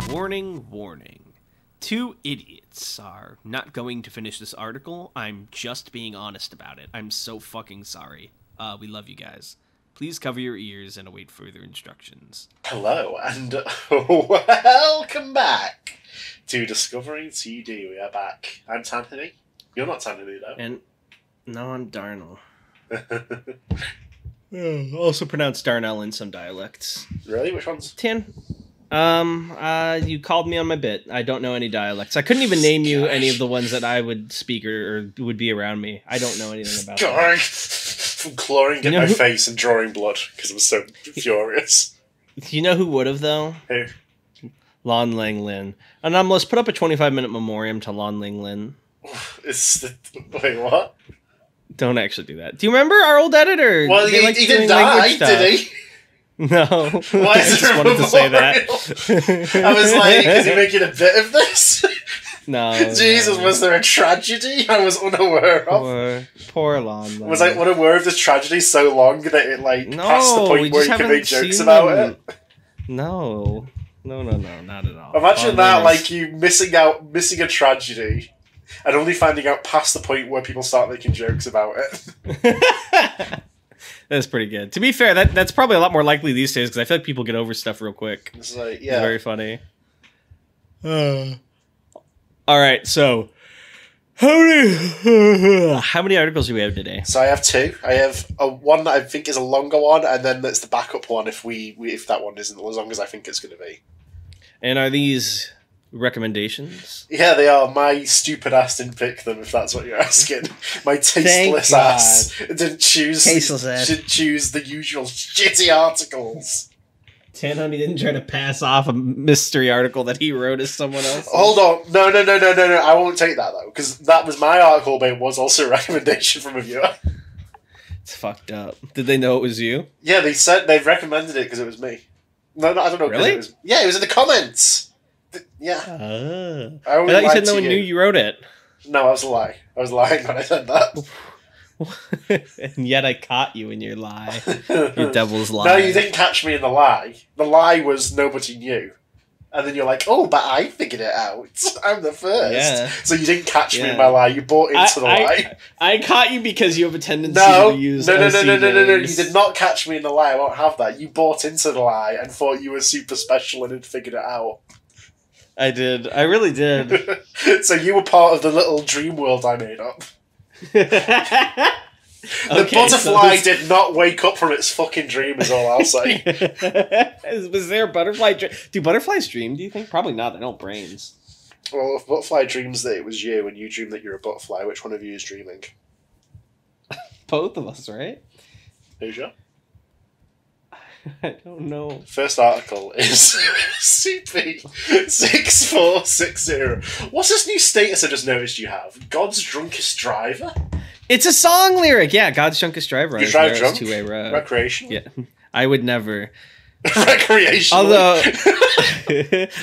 Warning, warning. Two idiots are not going to finish this article. I'm just being honest about it. I'm so fucking sorry. We love you guys. Please cover your ears and await further instructions. Hello, and welcome back to Discovering TD. We are back. I'm Tanhony. You're not Tanhony, though. And no, I'm Darnell. Also pronounced Darnell in some dialects. Really? Which ones? Tan. You called me on my bit. I don't know any dialects. I couldn't even name you any of the ones that I would speak or would be around me. I don't know anything about that. From clawing at my face and drawing blood because I'm so furious. You know who would have, though? Who? Lon Lang Lin. Anomalous, put up a 25-minute memoriam to Lon Lang Lin. Wait, what? Don't actually do that. Do you remember our old editor? Well, he didn't die, did he? No. Why I is just wanted to say that. I was like, is he making a bit of this? No. Jesus, was there a tragedy I was unaware of? Poor Lon. Was I unaware of this tragedy so long that it passed the point where you can make jokes about it? No, not at all. Imagine that, like you missing a tragedy, and only finding out past the point where people start making jokes about it. That's pretty good. To be fair, that's probably a lot more likely these days because I feel like people get over stuff real quick. It's like, yeah, it's very funny. All right, so how many articles do we have today? So I have two. I have one that I think is a longer one, and then that's the backup one if that one isn't as long as I think it's going to be. And are these recommendations? Yeah, they are. My stupid ass didn't pick them, if that's what you're asking. My tasteless ass didn't choose the usual shitty articles. Tanhony didn't try to pass off a mystery article that he wrote as someone else. Hold on. No. I won't take that, though, because that was my article, but it was also a recommendation from a viewer. It's fucked up. Did they know it was you? Yeah, they recommended it because it was me. No, I don't know. Really? It was in the comments. Yeah. I thought you said no one knew you wrote it. No, that was a lie. I was lying when I said that. And yet I caught you in your lie. Your devil's lie. No, you didn't catch me in the lie. The lie was nobody knew. And then you're like, oh, but I figured it out. I'm the first. Yeah. So you didn't catch me in my lie. You bought into the lie. I caught you because you have a tendency to use No. You did not catch me in the lie. I won't have that. You bought into the lie and thought you were super special and had figured it out. I did. I really did. So you were part of the little dream world I made up. The butterfly did not wake up from its fucking dream, is all I'll say. Was there a butterfly dream? Do butterflies dream, do you think? Probably not. They don't have brains. Well, if butterfly dreams that it was you and you dream that you're a butterfly, which one of you is dreaming? Both of us, right? Who's you? I don't know. First article is CP6460. What's this new status I just noticed you have? God's drunkest driver? It's a song lyric, yeah. God's drunkest driver. You drive drunk? Two-way road. Recreational? Yeah. I would never. Recreational? Although,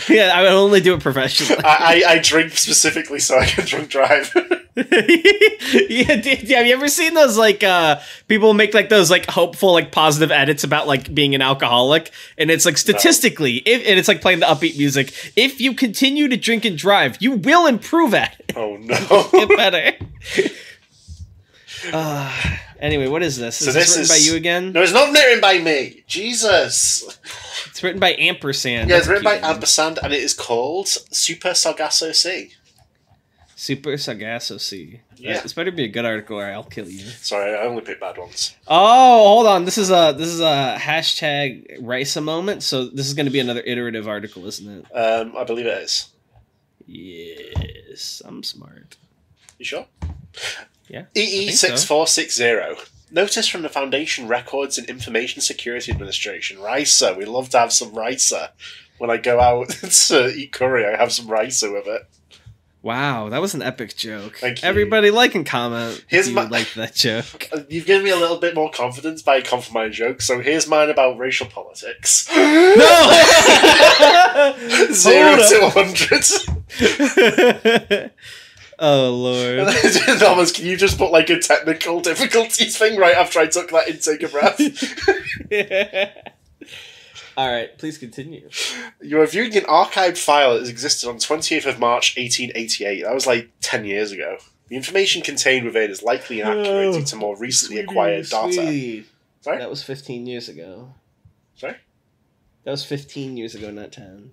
yeah, I would only do it professionally. I drink specifically so I can drunk drive. Yeah, have you ever seen those people make those hopeful positive edits about being an alcoholic, and it's statistically and it's playing the upbeat music, if you continue to drink and drive you will improve at it. Oh no. Get better. Anyway, what is this? Is this written by you again? No, it's not written by me. Jesus. It's written by Ampersand. Yeah, it's written by Ampersand, and it is called Super Sargasso Sea. Super Sargasso Sea. Yeah. This better be a good article or I'll kill you. Sorry, I only pick bad ones. Oh, hold on. This is a hashtag Risa moment, so this is going to be another iterative article, isn't it? I believe it is. Yes, I'm smart. You sure? Yeah. EE6460. Notice from the Foundation Records and Information Security Administration. Risa. We love to have some Risa. When I go out to eat curry, I have some Risa with it. Wow, that was an epic joke. Thank you. Everybody like and comment if you liked that joke. You've given me a little bit more confidence by confirming my joke, so here's mine about racial politics. No! 0 to 100. Oh, Lord. Thomas, can you just put a technical difficulties thing right after I took that intake of breath? Alright, please continue. You are viewing an archived file that existed on 28th of March 1888. That was like 10 years ago. The information contained within is likely inaccurate due to more recently acquired data. Sorry? That was 15 years ago. Sorry? That was 15 years ago, not 10.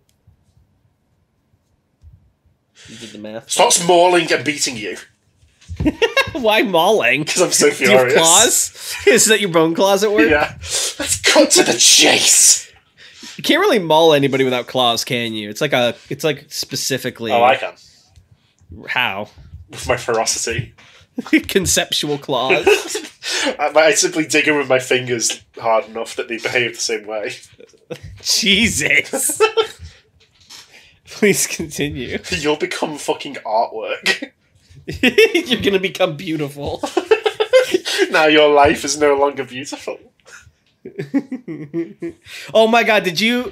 You did the math. Stop mauling and beating you. Why mauling? Because I'm so furious. Do you have claws? Is that your bone claws at work? Yeah. Let's cut to the chase. You can't really maul anybody without claws, can you? It's like specifically. Oh, I can. How? With my ferocity. Conceptual claws. I simply dig them with my fingers hard enough that they behave the same way. Jesus. Please continue. You'll become fucking artwork. You're gonna become beautiful. Now your life is no longer beautiful. Oh my god, did you...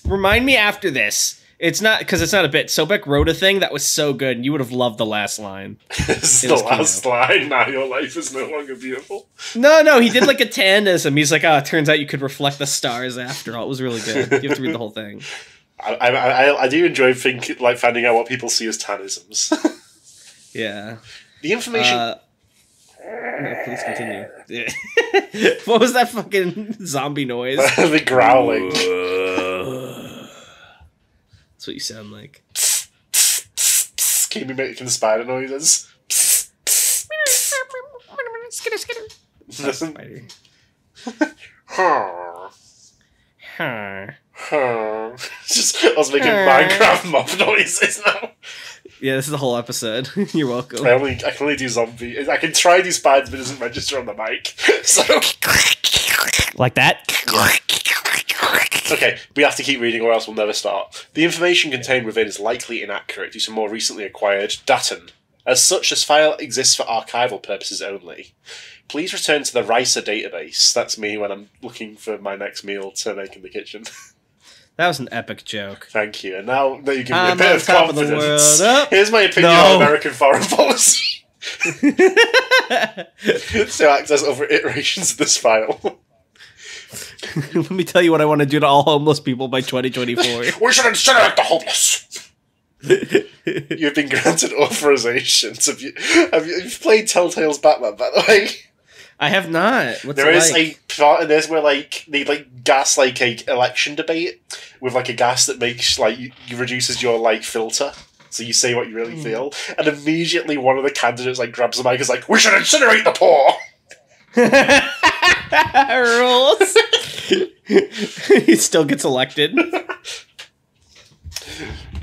Remind me after this. It's not, because it's not a bit. Sobek wrote a thing that was so good, and you would have loved the last line. It's the last line. Now your life is no longer beautiful. No, he did like a tanism. He's like, it turns out you could reflect the stars after all. It was really good. You have to read the whole thing. I do enjoy finding out what people see as tanisms. Yeah. The information... No, please continue. What was that fucking zombie noise? The growling. That's what you sound like. Can you be making spider noises? Skitter, skitter. Spider. Just us making Minecraft mob noises now. Yeah, this is the whole episode. You're welcome. I can only do zombie. I can try do spiders, but it doesn't register on the mic. So like that. Okay, we have to keep reading or else we'll never start. The information contained within is likely inaccurate due to more recently acquired data. As such, this file exists for archival purposes only. Please return to the RISA database. That's me when I'm looking for my next meal to make in the kitchen. That was an epic joke. Thank you. And now that you give me a bit of confidence, here's my opinion on American foreign policy. So act as other iterations of this file. Let me tell you what I want to do to all homeless people by 2024. We should incinerate the homeless. You've been granted authorizations. Have you played Telltale's Batman, by the way? I have not. What's there it is like? a part in this where they gas a election debate with a gas that makes you reduces your filter, so you say what you really feel, and immediately one of the candidates grabs the mic and is like, "We should incinerate the poor." Rules. He still gets elected.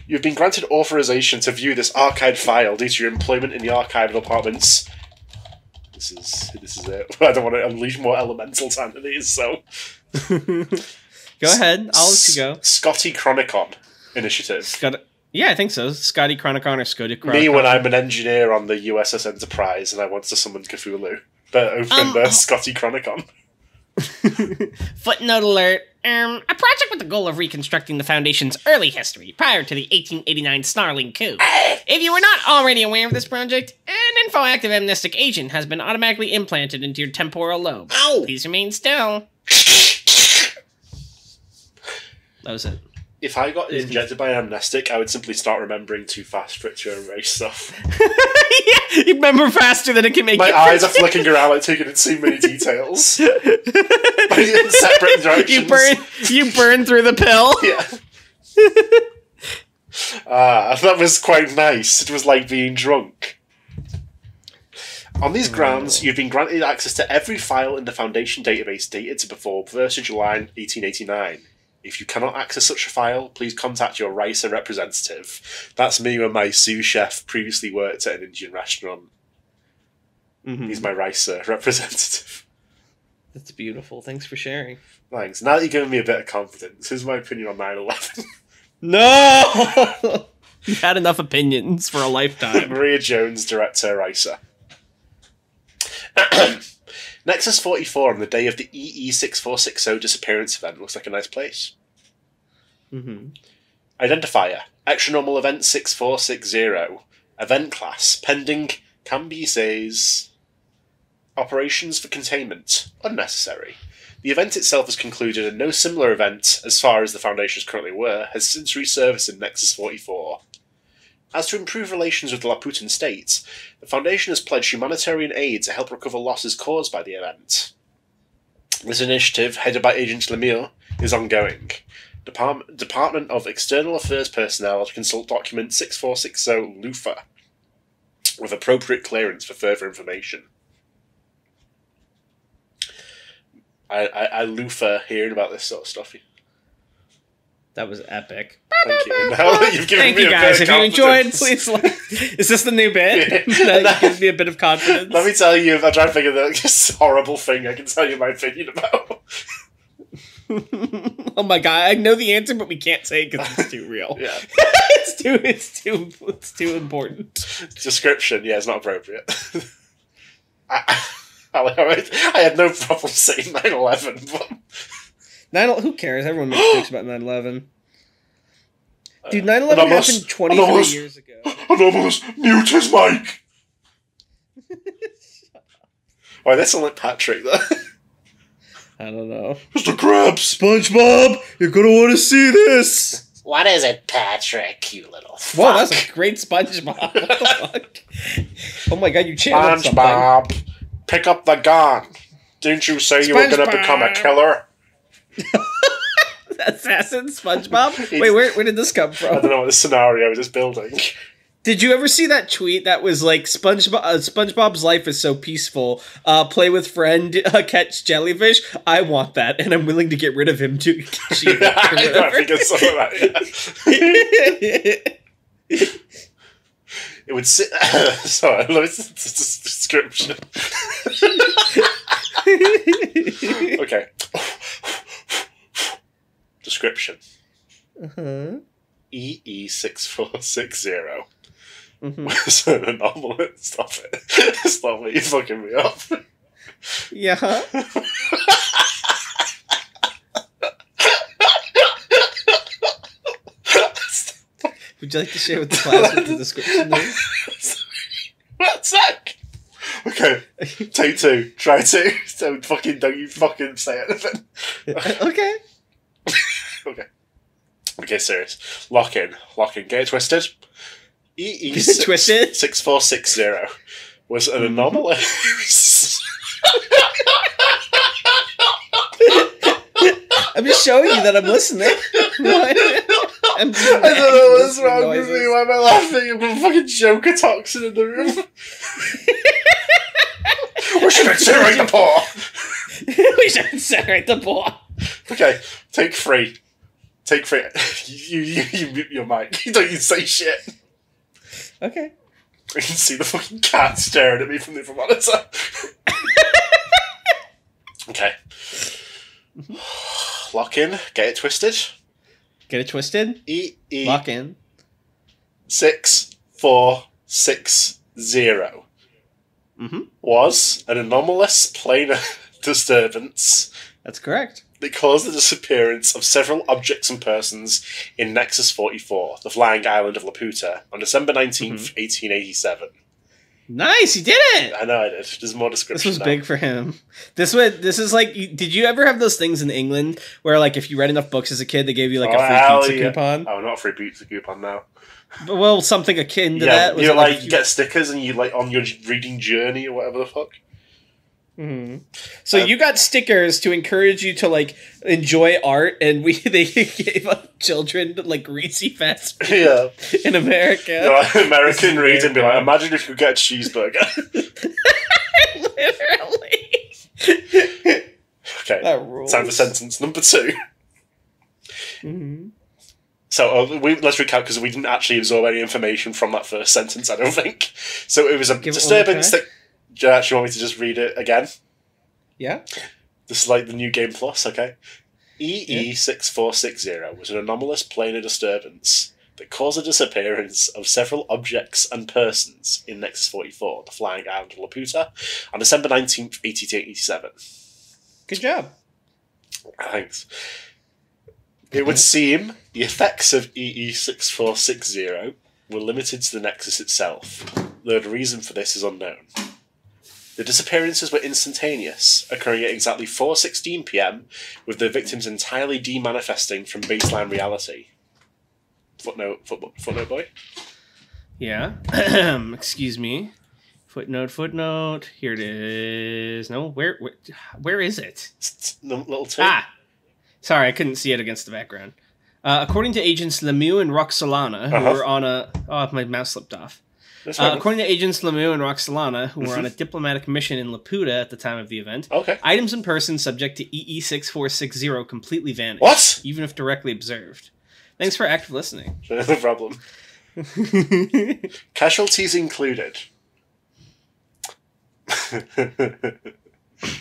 You've been granted authorization to view this archived file due to your employment in the archival departments. This is it. I don't want to unleash more elemental entities, so... Go ahead. I'll let you go. Scotty Chronicon Initiative. Yeah, I think so. Scotty Chronicon or Scotty Chronicon. Me when I'm an engineer on the USS Enterprise and I want to summon Cthulhu. But open the Scotty Chronicon. Footnote alert. A project with the goal of reconstructing the Foundation's early history prior to the 1889 Snarling coup. If you were not already aware of this project, an infoactive amnestic agent has been automatically implanted into your temporal lobe. Ow! Please remain still. That was it. If I got injected by an amnestic, I would simply start remembering too fast for it to erase stuff. Yeah, you remember faster than it can make My eyes are flicking around taking in too many details. In separate directions. You burn through the pill. Yeah. That was quite nice. It was like being drunk. On these grounds, you've been granted access to every file in the Foundation database dated to before 1st of July 1889. If you cannot access such a file, please contact your RISA representative. That's me when my sous chef previously worked at an Indian restaurant. Mm-hmm. He's my RISA representative. That's beautiful. Thanks for sharing. Thanks. Now that you're giving me a bit of confidence, here's my opinion on 9/11. No! You've had enough opinions for a lifetime. Maria Jones, director, RISA. Nexus 44 on the day of the EE6460 disappearance event looks like a nice place. Mm-hmm. Identifier. Extranormal event 6460. Event class. Pending. Camby says... Operations for containment. Unnecessary. The event itself has concluded, and no similar event, as far as the Foundations currently were, has since resurfaced in Nexus 44. As to improve relations with the Laputan states, the Foundation has pledged humanitarian aid to help recover losses caused by the event. This initiative, headed by Agent Lemieux, is ongoing. Department of External Affairs personnel to consult document 6460 LUFA, with appropriate clearance for further information. I loofer hearing about this sort of stuff. That was epic. Thank you. Now that you've given Thank me you a guys. bit If of you enjoyed, confidence. please like. Is this the new bit? Yeah. That gives me a bit of confidence. Let me tell you, if I try to think of this horrible thing, I can tell you my opinion about. Oh my god, I know the answer, but we can't say it because it's too real. Yeah. it's too important. Description, yeah, it's not appropriate. I had no problem saying 9/11, but... Who cares? Everyone makes jokes about 9/11. Dude, 9/11 Anomalous, happened 23 years ago. Anomalous, mute his mic! Why, that's like Patrick, though. I don't know. Mr. Krabs! SpongeBob, you're gonna want to see this! What is it, Patrick, you little fuck? Whoa, that's a great SpongeBob. What the fuck? Oh my god, you channeled something. SpongeBob, pick up the gun. Didn't you say you were going to become a killer? Assassin SpongeBob? Wait, where did this come I from? don't know what the scenario is building. Did you ever see that tweet that was like SpongeBob's life is so peaceful? Play with friend, catch jellyfish. I want that, and I'm willing to get rid of him to achieve it. I think it's something like that. Yeah. It would sit. Sorry, let me description. Okay. Description. EE6460 was an anomaly. Stop it. Stop it. You're fucking me up. Yeah. Would you like to share with the class what the description is? What's that? Okay, take two. Try two. Don't you fucking say anything. Okay. Okay. Okay, serious. Lock in. Get it twisted. EE Twisted? 6460 was an anomaly. I'm just showing you that I'm listening. I don't know what's wrong with me. Why am I laughing? I'm a fucking Joker toxin in the room. We should incinerate the paw. We should incinerate the paw. Okay, take three. Take three. You mute your mic. You don't even say shit. Okay. I can see the fucking cat staring at me from the other monitor. Okay. Lock in. Get it twisted. Get it twisted. EE. Lock in. 6460 was an anomalous planar disturbance That's correct. that caused the disappearance of several objects and persons in Nexus 44, the flying island of Laputa, on December 19th, 1887. Nice, you did it! I know I did. There's more description. This was big for him. This is like, did you ever have those things in England where, like, if you read enough books as a kid, they gave you like a free pizza coupon? Oh, not a free pizza coupon now. But, well, something akin to Yeah, that. you like you get stickers and you like on your reading journey or whatever the fuck. So you got stickers to encourage you to like enjoy art, and they gave up children like greasy fast food Yeah, in America. no, American reading be like, imagine if you could get a cheeseburger. Literally. Okay, That rules. time for sentence number 2. So let's recap because we didn't actually absorb any information from that first sentence, I don't think. So it was a disturbance that... Do you actually want me to just read it again? Yeah. This is like the new Game Plus, okay? EE6460 was an anomalous planar disturbance that caused the disappearance of several objects and persons in Nexus 44, the flying island of Laputa, on December 19th, 1887. Good job. Thanks. It would seem the effects of EE6460 were limited to the Nexus itself, though the reason for this is unknown. The disappearances were instantaneous, occurring at exactly 4:16 p.m., with the victims entirely demanifesting from baseline reality. Footnote boy? Yeah. Excuse me. Footnote. Here it is. No, where is it? The little two. Sorry, I couldn't see it against the background. According to agents Lemieux and Roxolana, who were on a... Oh, my mouse slipped off. According to agents Lemieux and Roxolana, who were on a diplomatic mission in Laputa at the time of the event, items and persons subject to EE6460 completely vanished. What? Even if directly observed. Thanks for active listening. No problem. Casualties included.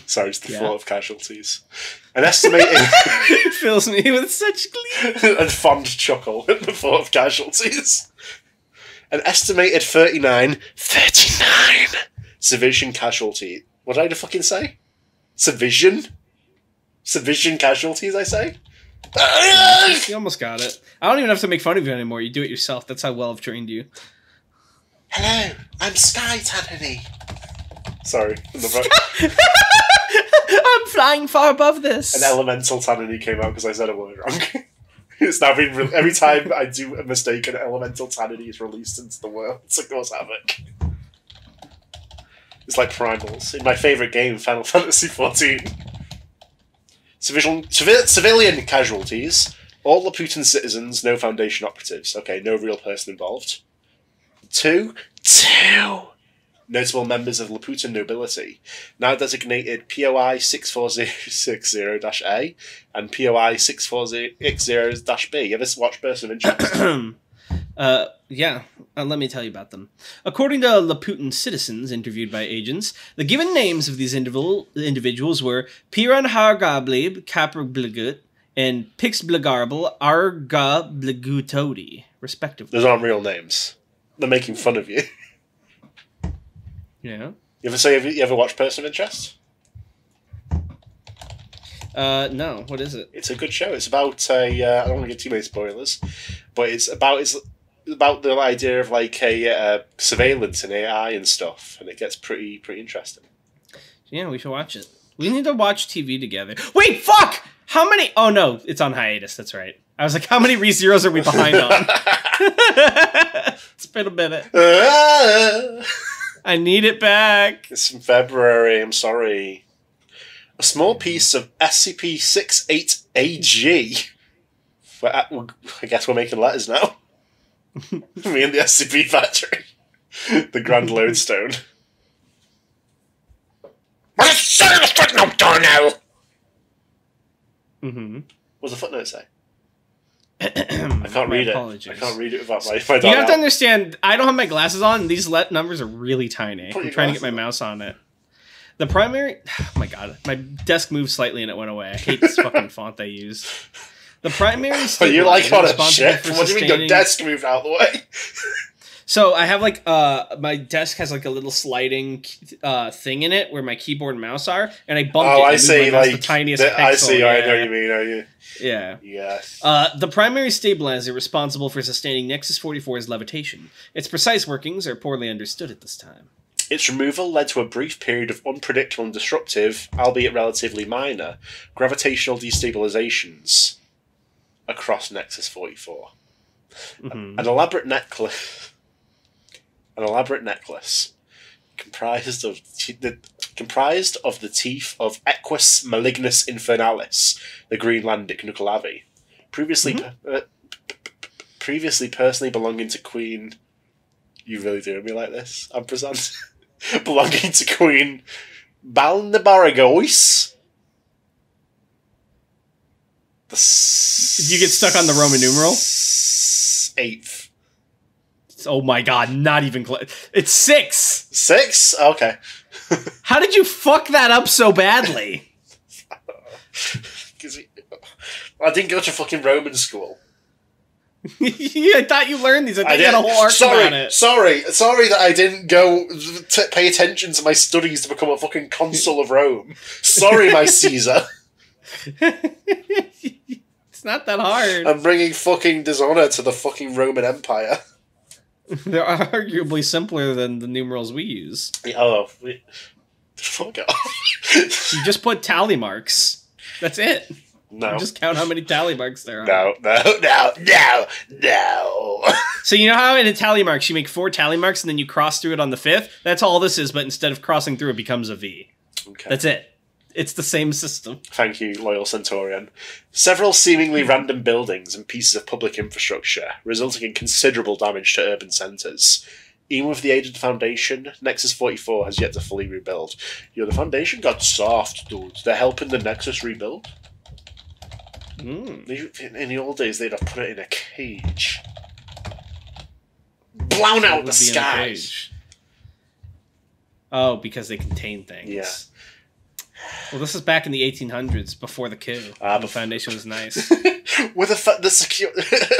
Sorry, it's the thought of casualties. An estimated... It fills me with such glee. and fond chuckle at the thought of casualties. An estimated 39 civilian casualty. What did I fucking say? Civilian casualties, I say? You almost got it. I don't even have to make fun of you anymore. You do it yourself. That's how well I've trained you. Hello, I'm Sky Tanhony. Sorry. I'm flying far above this. An elemental Tanhony came out because I said a word wrong. It's now been every time I do a mistake, an elemental Tanhony is released into the world to cause havoc. It's like primals in my favourite game, Final Fantasy XIV. Civilian casualties. All Laputan citizens, no Foundation operatives. Okay, no real person involved. Two notable members of Laputan nobility, now designated POI 64060-A and POI 64060-B. You ever watch Person of Interest? Yeah. Let me tell you about them. According to Laputan citizens interviewed by agents, the given names of these individuals were Piran Hargablib Kaprbligut and Pixblagarbel Argablagutodi, respectively. Those aren't real names. They're making fun of you. Yeah. You ever watched Person of Interest? No. What is it? It's a good show. It's about I don't want to give too many spoilers, but it's about the idea of like a surveillance and AI and stuff, and it gets pretty interesting. Yeah, we should watch it. We need to watch TV together. Wait, fuck! How many? Oh no, it's on hiatus. That's right. I was like, how many ReZeros are we behind on? It's been a minute. I need it back. It's in February. I'm sorry. A small piece of SCP-68AG. I guess we're making letters now. Me and the SCP factory. The Grand Lodestone. What does the footnote do now? What's the footnote say? I can't read it. I can't read it without my dog. You have to understand, I don't have my glasses on, and these numbers are really tiny. I'm trying to get my mouse on it. The primary... Oh my god. My desk moved slightly and it went away. I hate this fucking font they use. The primary... Are you like on a ship? What do you mean your desk moved out of the way? So I have like... my desk has like a little sliding thing in it where my keyboard and mouse are, and I bumped it. I see. Like the tiniest pixel. I see. I know what you mean. Are you? Yeah. Yes. The primary stabilizer responsible for sustaining Nexus 44's levitation. Its precise workings are poorly understood at this time. Its removal led to a brief period of unpredictable and disruptive, albeit relatively minor, gravitational destabilizations across Nexus 44. An elaborate necklace comprised of the teeth of Equus malignus infernalisthe Greenlandic Nucalavi, previously personally belonging to Queen. You really doing me like this? I'm present. Belonging to Queen Balnabaragois. Did you get stuck on the Roman numeral? 8th. Oh my god, not even close. It's 6! 6? Okay. How did you fuck that up so badly? Because I didn't go to fucking Roman school. Yeah, I thought you learned these. I think you had a whole arc about it. Sorry that I didn't go pay attention to my studies to become a fucking consul of Rome. Sorry, my Caesar. It's not that hard. I'm bringing fucking dishonor to the fucking Roman Empire. They're arguably simpler than the numerals we use. Oh, Fuck off. You just put tally marks. That's it. No. You just count how many tally marks there are. No. So you know how in a tally marks you make 4 tally marks and then you cross through it on the 5th? That's all this is, but instead of crossing through it becomes a V. Okay. That's it. It's the same system. Thank you, loyal Centurion. Several seemingly random buildings and pieces of public infrastructure, resulting in considerable damage to urban centres. Even with the aid of the Foundation, Nexus 44 has yet to fully rebuild. The Foundation got soft, dude. They're helping the Nexus rebuild. In the old days, they'd have put it in a cage. Blown out the sky. Oh, because they contain things. Yeah. Well, this is back in the 1800s, before the coup. The Foundation was nice. With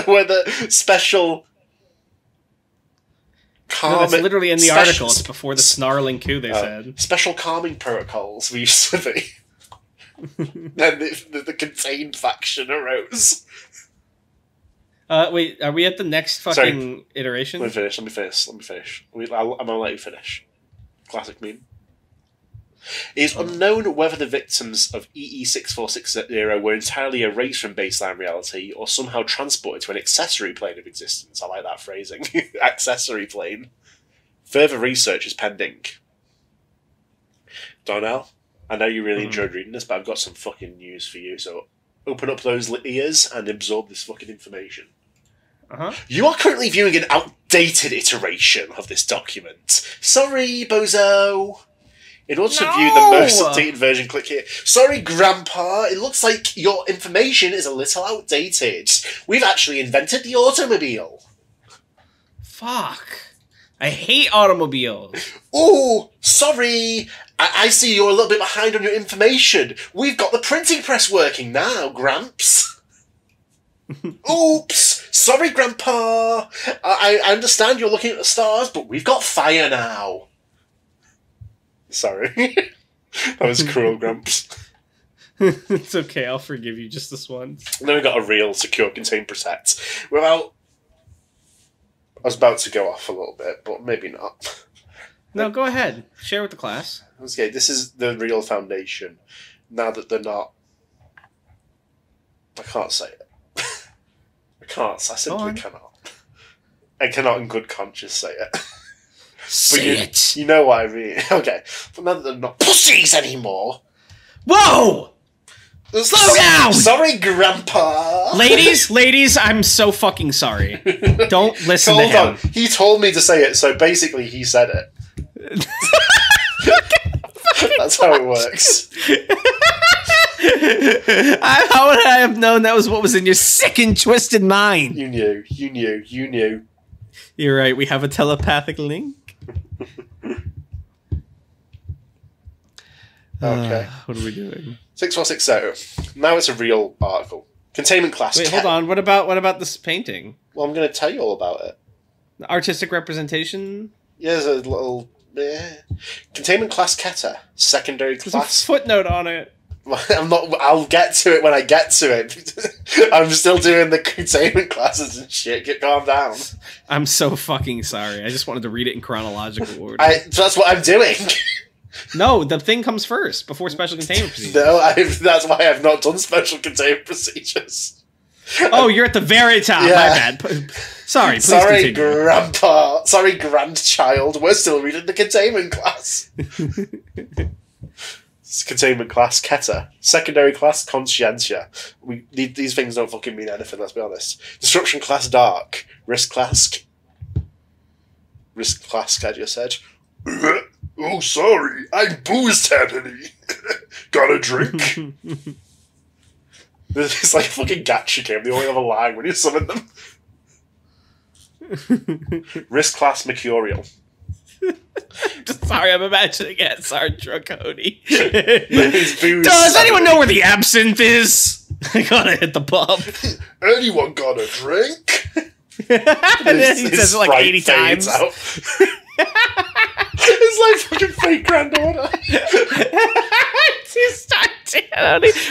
where the special... No, that's literally in the article. It's before the snarling coup, they said. Special calming protocols we used to be. Then the contained faction arose. Wait, are we at the next fucking iteration? Let me finish. I'm gonna let you finish. Classic meme. It is unknown whether the victims of EE-6460 were entirely erased from baseline reality or somehow transported to an accessory plane of existence. I like that phrasing. Accessory plane. Further research is pending. Darnell, I know you really enjoyed reading this, but I've got some fucking news for you, so open up those ears and absorb this fucking information. You are currently viewing an outdated iteration of this document. Sorry, bozo. In order to view the most updated version, click here. Sorry, Grandpa, it looks like your information is a little outdated. We've actually invented the automobile. Fuck. I hate automobiles. Oh, sorry. I see you're a little bit behind on your information. We've got the printing press working now, Gramps. Oops. Sorry, Grandpa. I understand you're looking at the stars, but we've got fire now. Sorry. That was cruel, Gramps. It's okay, I'll forgive you just this once. And then we got a real secure, contain, protect. Without... I was about to go off a little bit, but maybe not. No, go ahead. Share with the class. Okay, this is the real Foundation. Now that they're not... I can't say it. I simply cannot. I cannot in good conscience say it. Say it. You know what I mean. Okay. But now that they're not pussies anymore. Whoa! Slow down! Sorry, Grandpa. Ladies, I'm so fucking sorry. Don't listen to him. Hold on. He told me to say it, so basically he said it. That's how it works. How would I have known that was what was in your sick and twisted mind? You knew. You're right, we have a telepathic link. Okay. What are we doing? 6460. Now it's a real article. Containment class. Wait, hold on. What about this painting? Well, I'm going to tell you all about it. The artistic representation? Yeah, there's a little... Containment class Keter. Secondary There's class... a footnote on it. I'm not... I'll get to it when I get to it. I'm still doing the containment classes and shit. Calm down. I'm so fucking sorry. I just wanted to read it in chronological order. That's what I'm doing. No, the thing comes first, before special containment procedures. No, that's why I've not done special containment procedures. Oh, you're at the very top. Yeah. My bad. Sorry, please Sorry, continue. Grandpa. Sorry, grandchild. We're still reading the containment class. It's containment class Keter. Secondary class Conscientia. These things don't fucking mean anything, let's be honest. Destruction class Dark. Risk class... Risk class, I just said. Oh, sorry. I'm boozed, Anthony. Got a drink? It's like a fucking gacha game. They only have a line when you summon them. Risk class Mercurial. Sorry, I'm imagining it. Sorry, Draconi. Does anyone know where the absinthe is? I gotta hit the pub. Anyone got a drink? And then he says it like 80 times. It's like fucking fake granddaughter.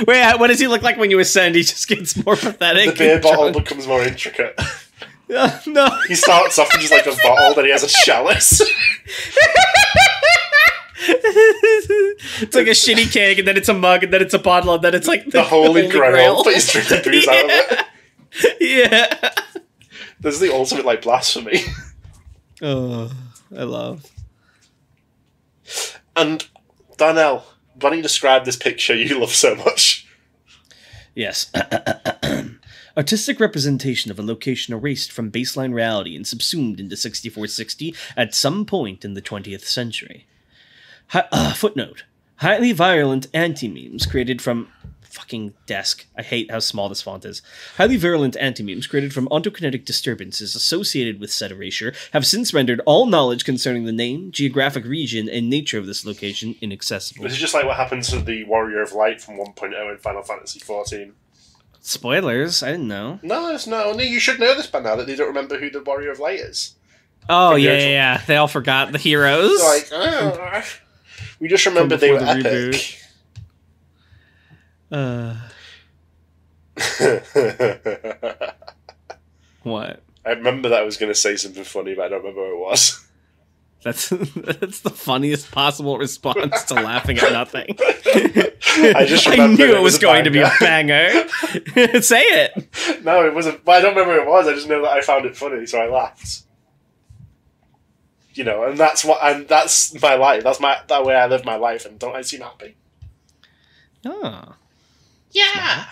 Wait, what does he look like when you ascend? He just gets more pathetic. The beer bottle becomes more intricate. No. He starts off with just like a bottle, then he has a chalice. It's like a shitty keg, and then it's a mug, and then it's a bottle, and then it's like the Holy Grail. But he's drinking booze out of it. Yeah. This is the ultimate, like, blasphemy. Oh, I love. And, Darnell, why don't you describe this picture you love so much? Yes. Artistic representation of a location erased from baseline reality and subsumed into 6460 at some point in the 20th century. Footnote. Highly violent anti-memes created from... Fucking desk. I hate how small this font is. Highly virulent anti-memes created from ontokinetic disturbances associated with said erasure have since rendered all knowledge concerning the name, geographic region, and nature of this location inaccessible. This is just like what happened to the Warrior of Light from 1.0 in Final Fantasy XIV. Spoilers? I didn't know. No, you should know this by now that they don't remember who the Warrior of Light is. Oh, yeah. They all forgot the heroes. Like, we just remembered they were epic. Reboot. What? I remember that I was going to say something funny, but I don't remember what it was. That's the funniest possible response to laughing at nothing. I just remember I knew it was going to be a banger. Say it. No, it wasn't. But I don't remember what it was. I just know that I found it funny, so I laughed. You know, and that's my life. That's that way I live my life, and don't I seem happy? Oh. Yeah.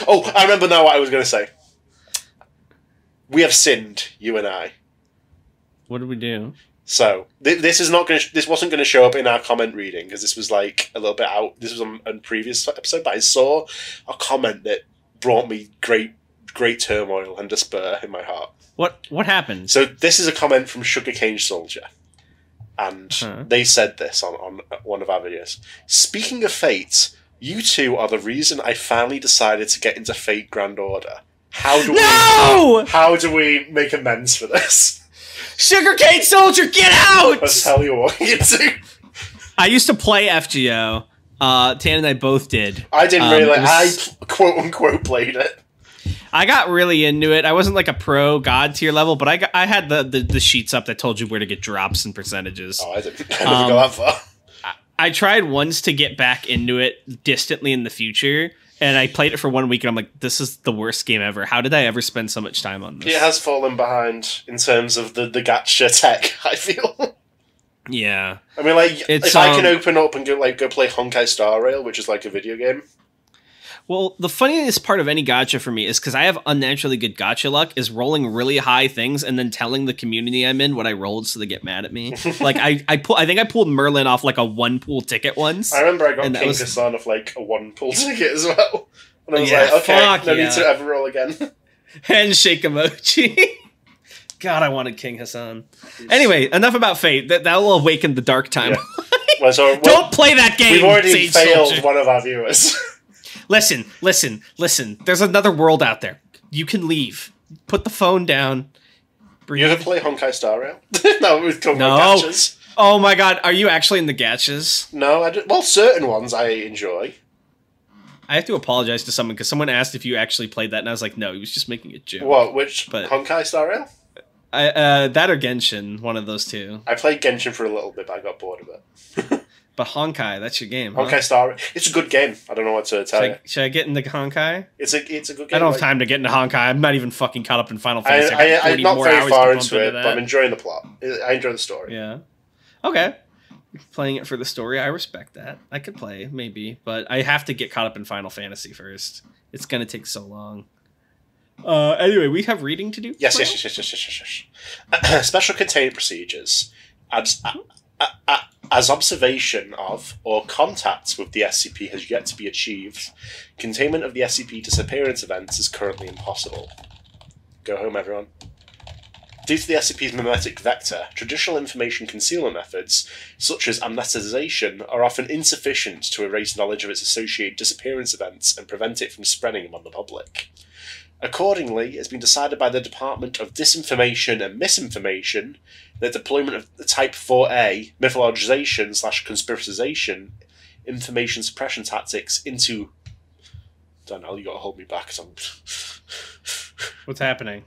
Oh, I remember now what I was going to say. We have sinned, you and I. What did we do? So this wasn't going to show up in our comment reading because this was like a little bit out. This was on a previous episode, but I saw a comment that brought me great turmoil and despair in my heart. What happened? So this is a comment from Sugarcane Soldier, and they said this on one of our videos. Speaking of fate, you two are the reason I finally decided to get into Fate Grand Order. How do we make amends for this? Sugarcane Soldier, get out! Let's tell you what you do. I used to play FGO. Tan and I both did. I didn't really. I quote unquote played it. I got really into it. I wasn't like a pro god tier level, but I had the sheets up that told you where to get drops and percentages. Oh, I didn't. I never got that far. I tried once to get back into it distantly in the future, and I played it for 1 week, and I'm like, this is the worst game ever. How did I ever spend so much time on this? It has fallen behind in terms of the gacha tech, I feel. Yeah. I mean, like, if I can open up and go play Honkai Star Rail, which is like a video game. Well, the funniest part of any gacha for me is because I have unnaturally good gacha luck, is rolling really high things and then telling the community I'm in what I rolled so they get mad at me. Like, I think I pulled Merlin off like a 1-pool ticket once. I remember I got King Hassan off like a 1-pool ticket as well. And I was like, okay, no need to ever roll again. Handshake emoji. God, I wanted King Hassan. Anyway, enough about Fate. That will awaken the dark time. Yeah. Don't play that game. We've already failed one of our viewers. Listen. There's another world out there. You can leave. Put the phone down. Breathe. You ever play Honkai Star Rail? No, we've come on gachas. Oh my god, are you actually in the gachas? No, well, certain ones I enjoy. I have to apologize to someone because someone asked if you actually played that, and I was like, no, he was just making a joke. What? Honkai Star Rail? That or Genshin, one of those two. I played Genshin for a little bit, but I got bored of it. But Honkai, that's your game, Honkai Star Rail. It's a good game. I don't know what to tell you. Should I get into Honkai? It's a good game. I don't have time to get into Honkai. I'm not even fucking caught up in Final Fantasy. I'm not very far into it, but I'm enjoying the plot. I enjoy the story. Yeah. Okay. Playing it for the story, I respect that. I could play, maybe, but I have to get caught up in Final Fantasy first. It's going to take so long. Anyway, we have reading to do? Yes. Special containment procedures. As observation of or contact with the SCP has yet to be achieved, containment of the SCP disappearance events is currently impossible. Go home, everyone. Due to the SCP's mimetic vector, traditional information concealment methods, such as amnesticization, are often insufficient to erase knowledge of its associated disappearance events and prevent it from spreading among the public. Accordingly, it has been decided by the Department of Disinformation and Misinformation that deployment of the Type 4A, mythologization/conspiracization, information suppression tactics into... Daniel, you gotta hold me back. What's happening?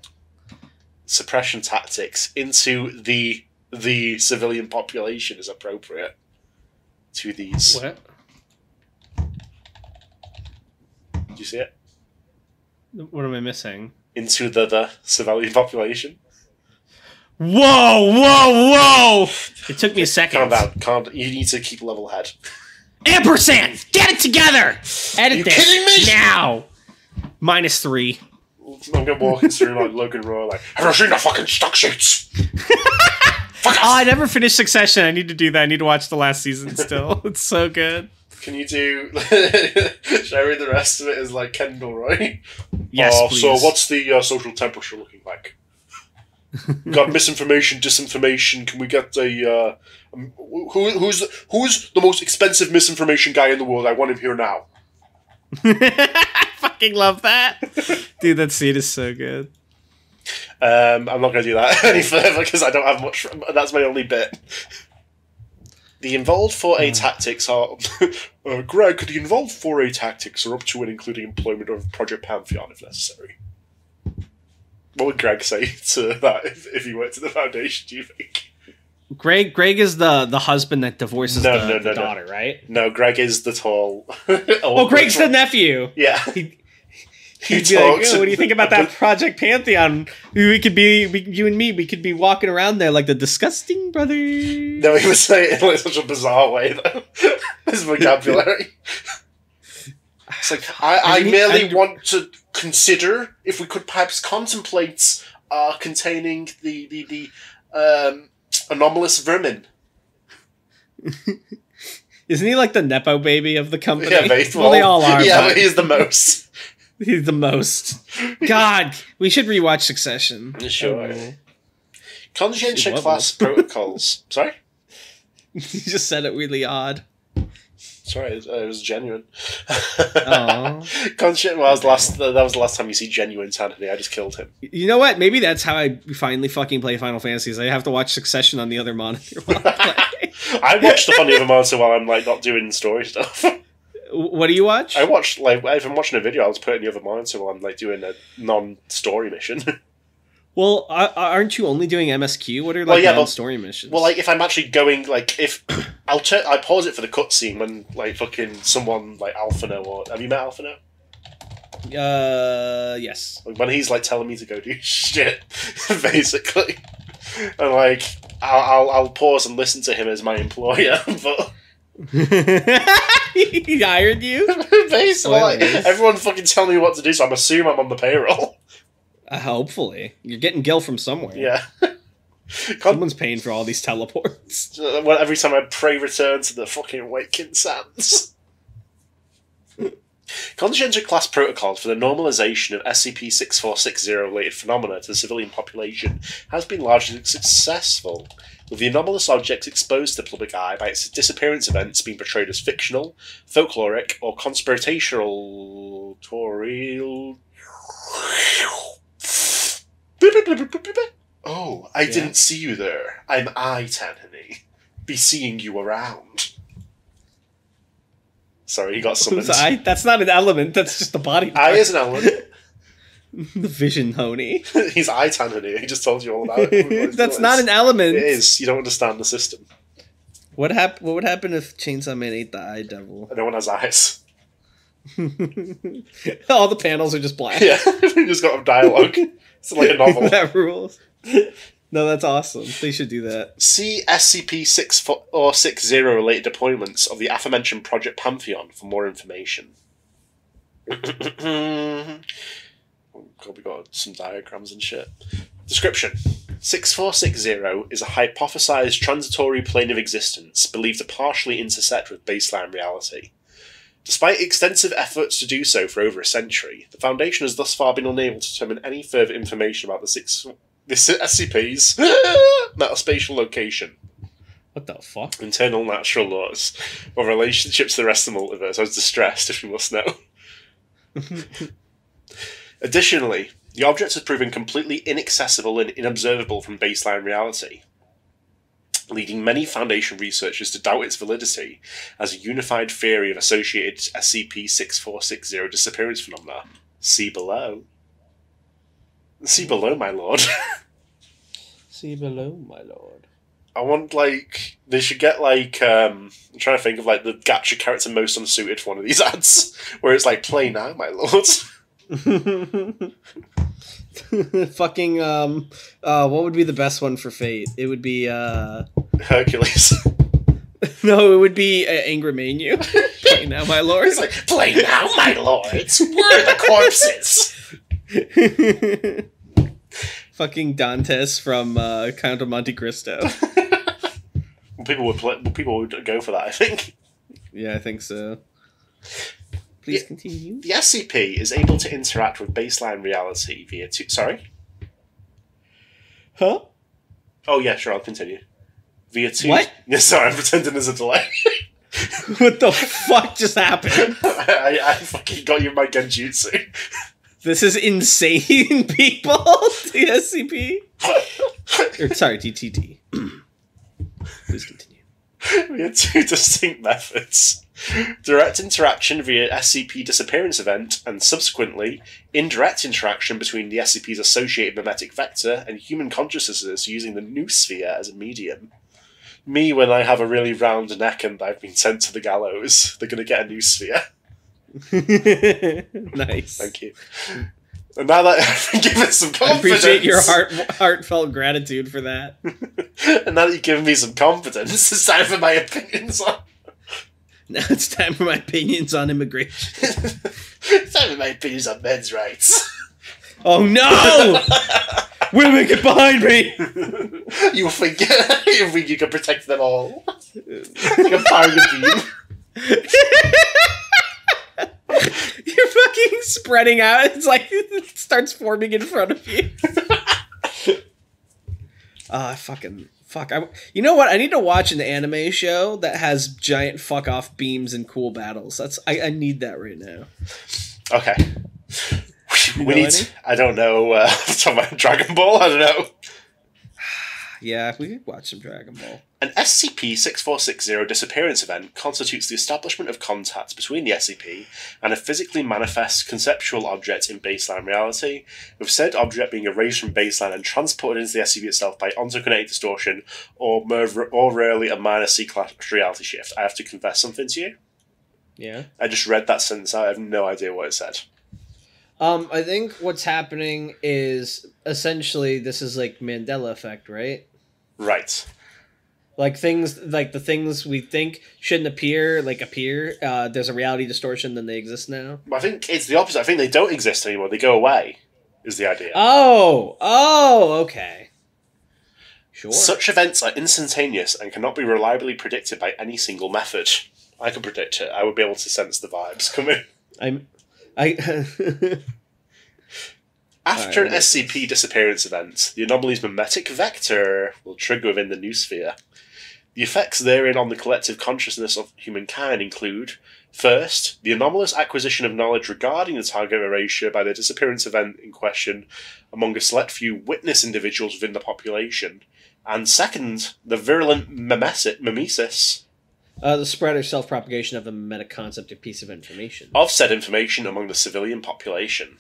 Suppression tactics into the civilian population is appropriate. to these. What? Did you see it? What am I missing? Into the civilian population. Whoa! Whoa! Whoa! It took me a second. Calm down. You need to keep a level head. Ampersand! Get it together! Edit You this kidding me? now. -3. I'm gonna walk through like Logan Roy, like, have you seen the fucking stock sheets? Fuck Oh, I never finished Succession. I need to do that. I need to watch the last season still. It's so good. Can you do? Should I read the rest of it as like Kendall Roy? Yes, please. So what's the social temperature looking like? Got misinformation, disinformation. Can we get a who's the most expensive misinformation guy in the world? I want him here now. I fucking love that. Dude, that scene is so good. I'm not going to do that any further because I don't have much. That's my only bit. The involved 4A tactics are... Greg, the involved 4A tactics are up to and including employment of Project Pantheon if necessary. What would Greg say to that if he worked at the Foundation, do you think? Greg is the husband that divorces the daughter, right? No, Greg is the tall... Oh, Greg's the nephew! Yeah. He'd be like, oh, what do you think about that Project Pantheon? You and me, we could be walking around there like the disgusting brother. No, he was saying it in like such a bizarre way, though. His vocabulary. It's like, I merely want to consider if we could perhaps contemplate containing the anomalous vermin. Isn't he like the Nepo baby of the company? Yeah, basically. Well, they all are. Yeah, but he's the most. He's the most. God, we should rewatch Succession. Sure. Oh. Conscientious class protocols. Sorry? You just said it really odd. Sorry, it was genuine. Aww. That was the last time you see genuine Anthony. I just killed him. You know what? Maybe that's how I finally fucking play Final Fantasies. I have to watch Succession on the other monitor while I play. I watch stuff on the other monitor while I'm like not doing story stuff. What do you watch? I watch, like, if I'm watching a video, I'll just put it in the other monitor while I'm like doing a non-story mission. Well, aren't you only doing MSQ? What are like non-story missions? Well, like if I'm actually going, like if I pause it for the cutscene when like fucking someone like Alphino or have you met Alphino? Yes. When he's like telling me to go do shit, basically, and like I'll pause and listen to him as my employer, but. He hired you? Basically, like, everyone's fucking telling me what to do, so I'm assuming I'm on the payroll. Hopefully. You're getting Gil from somewhere. Yeah. Someone's paying for all these teleports. Every time I pray return to the fucking Waking Sands. Conscientious class protocols for the normalization of SCP-6460-related phenomena to the civilian population has been largely successful, with the anomalous objects exposed to the public eye by its disappearance events being portrayed as fictional, folkloric, or conspiratorial. Oh, I didn't see you there. I'm Tanhony. Be seeing you around. Sorry, he got summoned. That's not an element, that's just the body part. I is an element. The Vision Honey. He's Tanhony. He just told you all about it. That's not an element. It is. You don't understand the system. What would happen if Chainsaw Man ate the Eye Devil? No one has eyes. All the panels are just black. Yeah, we just got a dialogue. It's like a novel. That rules. No, that's awesome. They should do that. See SCP-60 related deployments of the aforementioned Project Pantheon for more information. God, we got some diagrams and shit. Description. 6460 is a hypothesized transitory plane of existence believed to partially intersect with baseline reality. Despite extensive efforts to do so for over a century, the Foundation has thus far been unable to determine any further information about the SCP's metaspatial location, What the fuck? internal natural laws, or relationships to the rest of the multiverse. I was distressed, if you must know. Additionally, the object has proven completely inaccessible and unobservable from baseline reality, leading many Foundation researchers to doubt its validity as a unified theory of associated SCP-6460 disappearance phenomena. See below. See below, my lord. See below, my lord. I want, like, they should get, like, I'm trying to think of, like, the gacha character most unsuited for one of these ads, where it's like, play now, my lord. Fucking, what would be the best one for Fate? It would be, Hercules. No, it would be Angramanu. Play now, my lord. It's like, play now, my lords. Where are the corpses? Fucking Dantes from Count of Monte Cristo. People would go for that, I think. Yeah, I think so. Please continue. The SCP is able to interact with baseline reality via Sorry? Huh? Oh, yeah, sure, I'll continue. Via two... What? Yeah, sorry, I'm pretending there's a delay. What the fuck just happened? I fucking got you my genjutsu. This is insane, people. The SCP. Or, sorry, DTT. Please continue. We had two distinct methods. Direct interaction via SCP disappearance event, and subsequently, indirect interaction between the SCP's associated mimetic vector and human consciousnesses using the noosphere as a medium. Me, when I have a really round neck and I've been sent to the gallows, they're going to get a noosphere. Nice. Thank you. And now that I've been given some confidence... I appreciate your heartfelt gratitude for that. And now that you've given me some confidence, it's time for my opinions on... Now it's time for my opinions on immigration. It's time for my opinions on men's rights. Oh no! Women, get behind me! You think you can protect them all? Like a fire beam. You're fucking spreading out. It's like it starts forming in front of you. Fuck. You know what? I need to watch an anime show that has giant fuck off beams and cool battles. I need that right now. Okay. We need. I don't know. Talking about Dragon Ball. I don't know. Yeah, we could watch some Dragon Ball. An SCP-6460 disappearance event constitutes the establishment of contact between the SCP and a physically manifest conceptual object in baseline reality, with said object being erased from baseline and transported into the SCP itself by ontokinetic distortion or rarely a minor C-class reality shift. I have to confess something to you. Yeah? I just read that sentence. I have no idea what it said. I think what's happening is essentially this is like Mandela effect, right? Right. Like the things we think shouldn't appear. There's a reality distortion, then they exist now. I think it's the opposite. I think they don't exist anymore. They go away, is the idea. Oh, okay. Sure. Such events are instantaneous and cannot be reliably predicted by any single method. I can predict it. I would be able to sense the vibes coming. After an SCP disappearance event, the anomaly's mimetic vector will trigger within the noosphere. The effects therein on the collective consciousness of humankind include, first, the anomalous acquisition of knowledge regarding the target erasure by the disappearance event in question among a select few witness individuals within the population, and second, the virulent mimesis. The spread or self-propagation of a mimetic concept or piece of information. Of said information among the civilian population.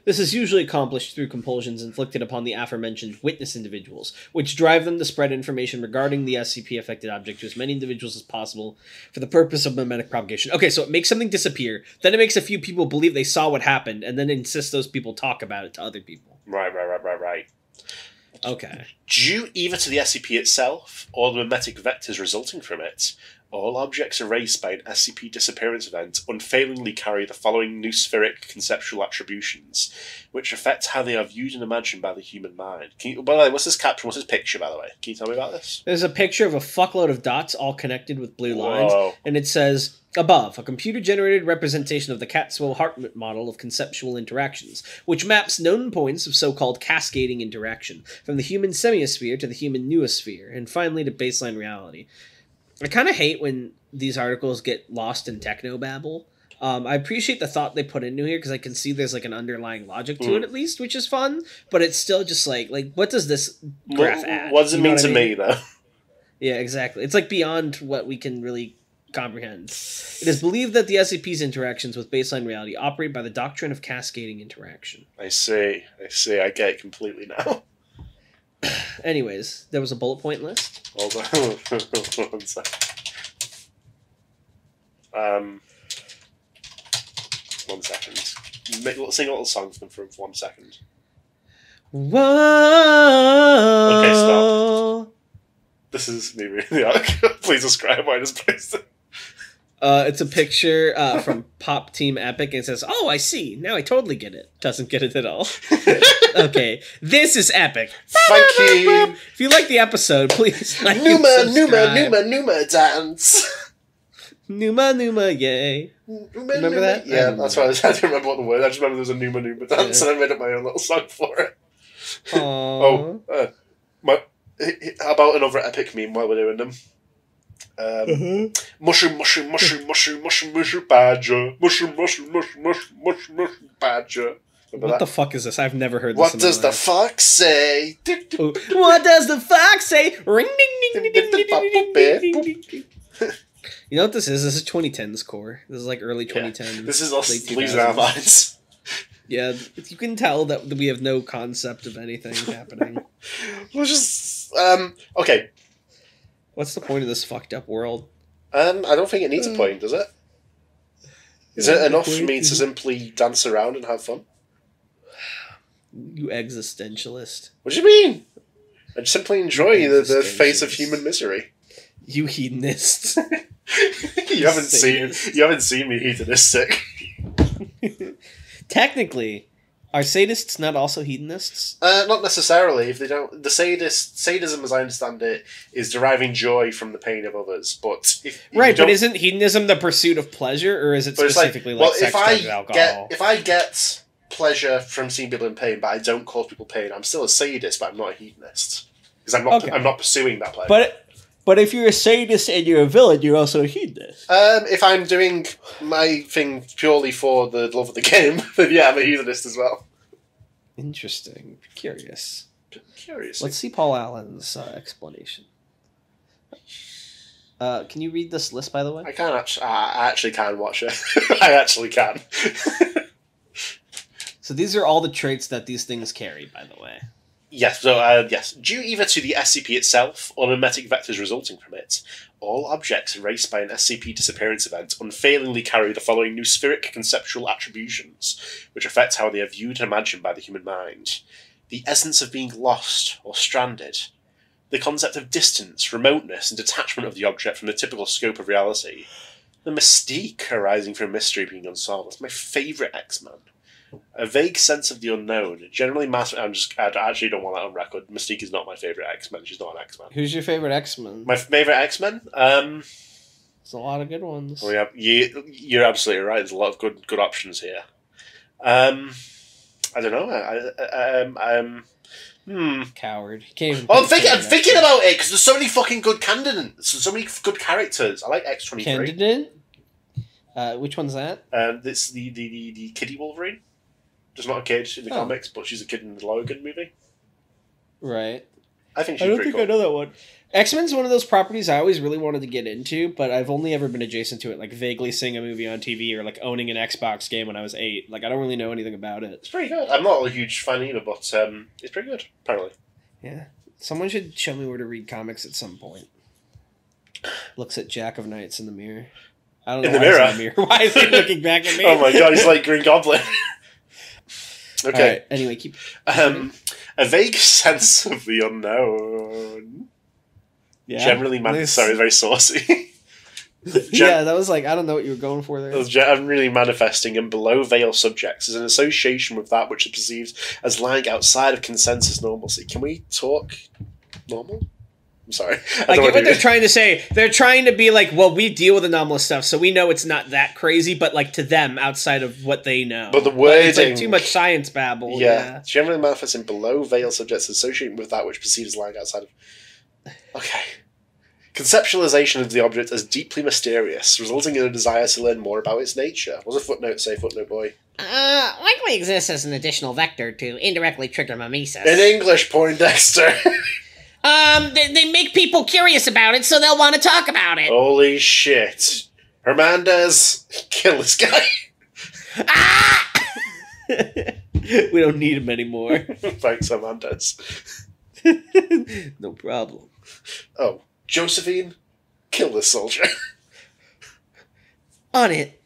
This is usually accomplished through compulsions inflicted upon the aforementioned witness individuals, which drive them to spread information regarding the SCP-affected object to as many individuals as possible for the purpose of mimetic propagation. Okay, so it makes something disappear, then it makes a few people believe they saw what happened, and then insists those people talk about it to other people. Right. Okay. Due either to the SCP itself, or the mimetic vectors resulting from it, all objects erased by an SCP disappearance event unfailingly carry the following noospheric conceptual attributions, which affect how they are viewed and imagined by the human mind. By the way, what's this caption? What's this picture, by the way? Can you tell me about this? There's a picture of a fuckload of dots all connected with blue lines, and it says, above, a computer-generated representation of the Catswell-Hartmut model of conceptual interactions, which maps known points of so-called cascading interaction, from the human semiosphere to the human noosphere, and finally to baseline reality. I kind of hate when these articles get lost in technobabble. I appreciate the thought they put into here because I can see there's like an underlying logic to it at least, which is fun. But it's still just like what does this graph add? What does it mean to me though? Yeah, exactly. It's like beyond what we can really comprehend. It is believed that the SCP's interactions with baseline reality operate by the doctrine of cascading interaction. I see. I get it completely now. Anyways, there was a bullet point list. Hold on. 1 sec. 1 second. Sing a little song for them for 1 second. Whoa. Okay, stop. This is me reading the article. Please describe why I just placed it. It's a picture from Pop Team Epic, and it says, "Oh, I see. Now I totally get it." Doesn't get it at all. Okay, this is epic. Thank you. If you like the episode, please like Numa dance. Numa, yay. Remember that? Yeah, that's why I don't remember what the word. I just remember there was a Numa dance, and I made up my own little song for it. Aww. How about another epic meme while we're doing them? Mushroom badger. Mushroom badger. What the fuck is this? I've never heard this. What does the fox say? What does the fox say? Ring ding ding ding ding ding ding. You know what this is? This is 2010's core. This is like early 2010s. This is us losing our minds. Yeah, you can tell that we have no concept of anything happening. We're just okay. What's the point of this fucked up world? I don't think it needs a point, does it? Is it enough for me to simply dance around and have fun? You existentialist. What do you mean? I just simply enjoy the face of human misery. You hedonists. you haven't seen me hedonistic. Technically, are sadists not also hedonists? Not necessarily. If they don't, the sadism, as I understand it, is deriving joy from the pain of others. But but isn't hedonism the pursuit of pleasure, or is it specifically like sex, drugs, and alcohol? If I get pleasure from seeing people in pain, but I don't cause people pain, I'm still a sadist, but I'm not a hedonist because I'm not pursuing that pleasure. But if you're a sadist and you're a villain, you're also a hedonist. If I'm doing my thing purely for the love of the game, then yeah, I'm a hedonist as well. Interesting. Curious. Curious. Let's see Paul Allen's explanation. Can you read this list, by the way? I can actually. I actually can watch it. I actually can. So these are all the traits that these things carry, by the way. Yes, so, yes. Due either to the SCP itself or mimetic vectors resulting from it, all objects erased by an SCP disappearance event unfailingly carry the following noospheric conceptual attributions, which affect how they are viewed and imagined by the human mind. The essence of being lost or stranded. The concept of distance, remoteness, and detachment of the object from the typical scope of reality. The mystique arising from mystery being unsolved. That's my favourite X-Men. A vague sense of the unknown. Generally, I actually don't want that on record. Mystique is not my favourite X-Men. She's not an X-Men. Who's your favourite X-Men? My favourite X-Men? There's a lot of good ones. Well, you're absolutely right. There's a lot of good options here. I don't know. Coward. I'm thinking about it because there's so many fucking good candidates and so many good characters. I like X-23. Candidate? Which one's that? It's the kiddie Wolverine. She's not a kid in the comics, but she's a kid in the Logan movie. Right. I think she's pretty cool. I know that one. X-Men's one of those properties I always really wanted to get into, but I've only ever been adjacent to it, like vaguely seeing a movie on TV or like owning an Xbox game when I was 8. Like, I don't really know anything about it. It's pretty good. I'm not a huge fan either, but it's pretty good, apparently. Yeah. Someone should show me where to read comics at some point. Looks at Jack of Knights in the mirror. I don't know. In the mirror? Why is he looking back at me? Oh my god, he's like Green Goblin. Okay. Right, anyway, keep... a vague sense of the unknown. Yeah. Generally, sorry, very saucy. Yeah, that was like, I don't know what you were going for there. Generally manifesting in below veil subjects as an association with that which is perceived as lying outside of consensus normalcy. Can we talk normal? I'm sorry. I get what they're trying to say. They're trying to be like, well, we deal with anomalous stuff, so we know it's not that crazy, but like to them, outside of what they know. But the wording... it's like too much science babble. Yeah. Generally manifesting below veil subjects associated with that which perceived as lying outside of... Okay. Conceptualization of the object as deeply mysterious, resulting in a desire to learn more about its nature. What does a footnote say, footnote boy? Likely exists as an additional vector to indirectly trigger mimesis. In English, Poindexter. They make people curious about it, so they'll want to talk about it. Holy shit. Hernandez, kill this guy. Ah! We don't need him anymore. Thanks, Hernandez. No problem. Oh, Josephine, kill this soldier. On it.